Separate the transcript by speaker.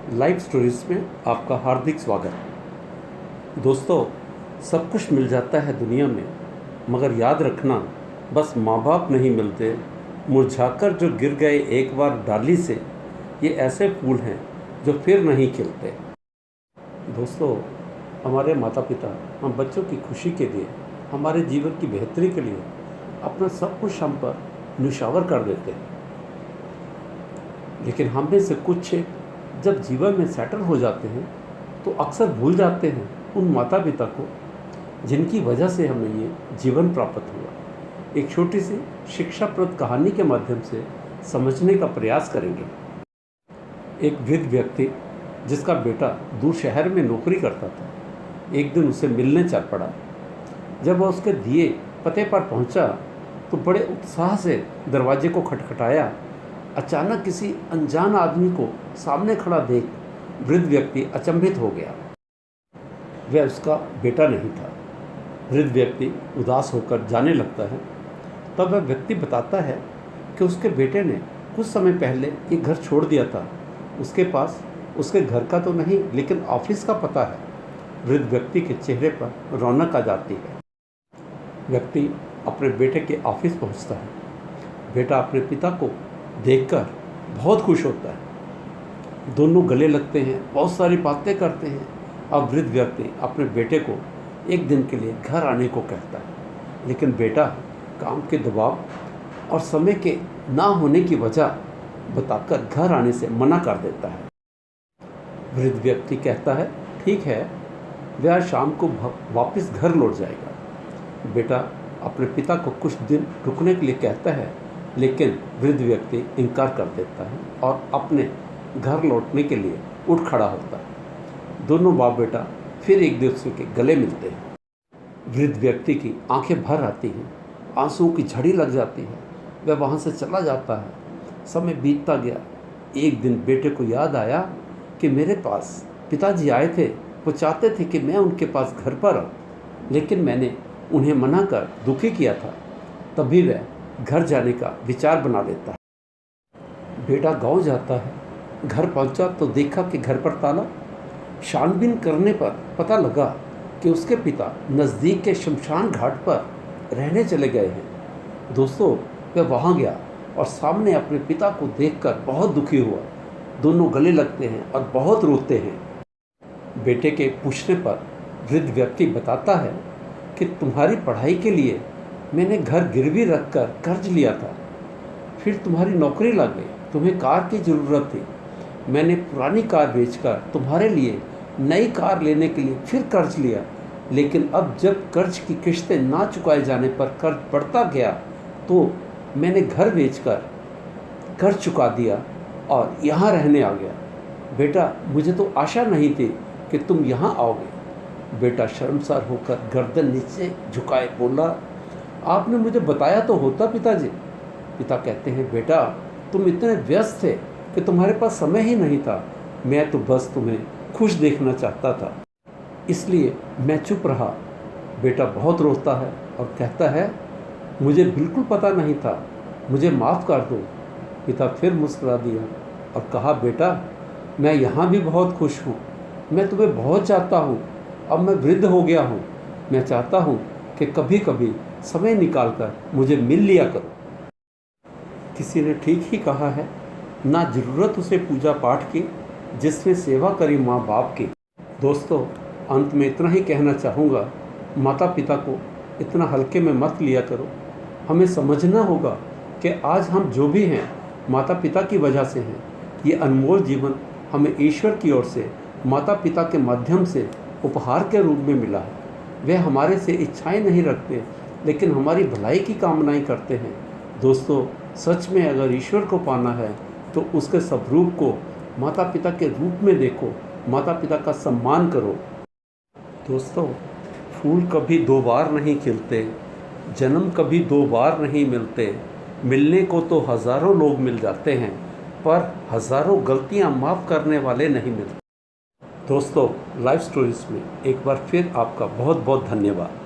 Speaker 1: Life stories में आपका हार्दिक स्वागत। दोस्तों, सब कुछ मिल जाता है दुनिया में, मगर याद रखना बस माँ बाप नहीं मिलते। मुरझाकर जो गिर गए एक बार डाली से, ये ऐसे फूल हैं जो फिर नहीं खिलते। दोस्तों, हमारे माता पिता हम बच्चों की खुशी के लिए, हमारे जीवन की बेहतरी के लिए अपना सब कुछ हम पर न्यौछावर कर देते हैं। लेकिन हम में से कुछ जब जीवन में सेटल हो जाते हैं तो अक्सर भूल जाते हैं उन माता पिता को जिनकी वजह से हमें ये जीवन प्राप्त हुआ। एक छोटी सी शिक्षाप्रद कहानी के माध्यम से समझने का प्रयास करेंगे। एक वृद्ध व्यक्ति जिसका बेटा दूर शहर में नौकरी करता था, एक दिन उसे मिलने चल पड़ा। जब वह उसके दिए पते पर पहुंचा तो बड़े उत्साह से दरवाजे को खटखटाया। अचानक किसी अनजान आदमी को सामने खड़ा देख वृद्ध व्यक्ति अचंभित हो गया। वह उसका बेटा नहीं था। वृद्ध व्यक्ति उदास होकर जाने लगता है। तब वह व्यक्ति बताता है कि उसके बेटे ने कुछ समय पहले ये घर छोड़ दिया था। उसके पास उसके घर का तो नहीं, लेकिन ऑफिस का पता है। वृद्ध व्यक्ति के चेहरे पर रौनक आ जाती है। व्यक्ति अपने बेटे के ऑफिस पहुंचता है। बेटा अपने पिता को देखकर बहुत खुश होता है। दोनों गले लगते हैं, बहुत सारी बातें करते हैं। अब वृद्ध व्यक्ति अपने बेटे को एक दिन के लिए घर आने को कहता है, लेकिन बेटा काम के दबाव और समय के ना होने की वजह बताकर घर आने से मना कर देता है। वृद्ध व्यक्ति कहता है, ठीक है, वह आज शाम को वापस घर लौट जाएगा। बेटा अपने पिता को कुछ दिन रुकने के लिए कहता है, लेकिन वृद्ध व्यक्ति इनकार कर देता है और अपने घर लौटने के लिए उठ खड़ा होता है। दोनों बाप बेटा फिर एक दूसरे के गले मिलते हैं। वृद्ध व्यक्ति की आंखें भर आती हैं, आंसुओं की झड़ी लग जाती है। वह वहाँ से चला जाता है। समय बीतता गया। एक दिन बेटे को याद आया कि मेरे पास पिताजी आए थे। वो चाहते थे कि मैं उनके पास घर पर आऊँ, लेकिन मैंने उन्हें मना कर दुखी किया था। तभी वह घर जाने का विचार बना लेता है। बेटा गांव जाता है। घर पहुंचा तो देखा कि घर पर ताला। छानबीन करने पर पता लगा कि उसके पिता नज़दीक के शमशान घाट पर रहने चले गए हैं। दोस्तों, वह वहां गया और सामने अपने पिता को देखकर बहुत दुखी हुआ। दोनों गले लगते हैं और बहुत रोते हैं। बेटे के पूछने पर वृद्ध व्यक्ति बताता है कि तुम्हारी पढ़ाई के लिए मैंने घर गिरवी रखकर कर्ज लिया था। फिर तुम्हारी नौकरी लग गई, तुम्हें कार की ज़रूरत थी। मैंने पुरानी कार बेचकर तुम्हारे लिए नई कार लेने के लिए फिर कर्ज लिया, लेकिन अब जब कर्ज की किश्तें ना चुकाए जाने पर कर्ज बढ़ता गया तो मैंने घर बेचकर कर्ज चुका दिया और यहाँ रहने आ गया। बेटा, मुझे तो आशा नहीं थी कि तुम यहाँ आओगे। बेटा शर्मसार होकर गर्दन नीचे झुकाए बोला, आपने मुझे बताया तो होता पिताजी। पिता कहते हैं, बेटा तुम इतने व्यस्त थे कि तुम्हारे पास समय ही नहीं था। मैं तो बस तुम्हें खुश देखना चाहता था, इसलिए मैं चुप रहा। बेटा बहुत रोता है और कहता है, मुझे बिल्कुल पता नहीं था, मुझे माफ़ कर दो। पिता फिर मुस्कुरा दिया और कहा, बेटा मैं यहाँ भी बहुत खुश हूँ। मैं तुम्हें बहुत चाहता हूँ। अब मैं वृद्ध हो गया हूँ। मैं चाहता हूँ कि कभी कभी समय निकालकर मुझे मिल लिया करो। किसी ने ठीक ही कहा है, ना ज़रूरत उसे पूजा पाठ की जिसने सेवा करी माँ बाप की। दोस्तों, अंत में इतना ही कहना चाहूँगा, माता पिता को इतना हल्के में मत लिया करो। हमें समझना होगा कि आज हम जो भी हैं माता पिता की वजह से हैं। ये अनमोल जीवन हमें ईश्वर की ओर से माता पिता के माध्यम से उपहार के रूप में मिला है। वे हमारे से इच्छाएं नहीं रखते, लेकिन हमारी भलाई की कामनाएं करते हैं। दोस्तों, सच में अगर ईश्वर को पाना है तो उसके स्वरूप को माता पिता के रूप में देखो, माता पिता का सम्मान करो। दोस्तों, फूल कभी दो बार नहीं खिलते, जन्म कभी दो बार नहीं मिलते। मिलने को तो हज़ारों लोग मिल जाते हैं, पर हज़ारों गलतियां माफ़ करने वाले नहीं मिलते। दोस्तों, लाइफ स्टोरीज़ में एक बार फिर आपका बहुत बहुत धन्यवाद।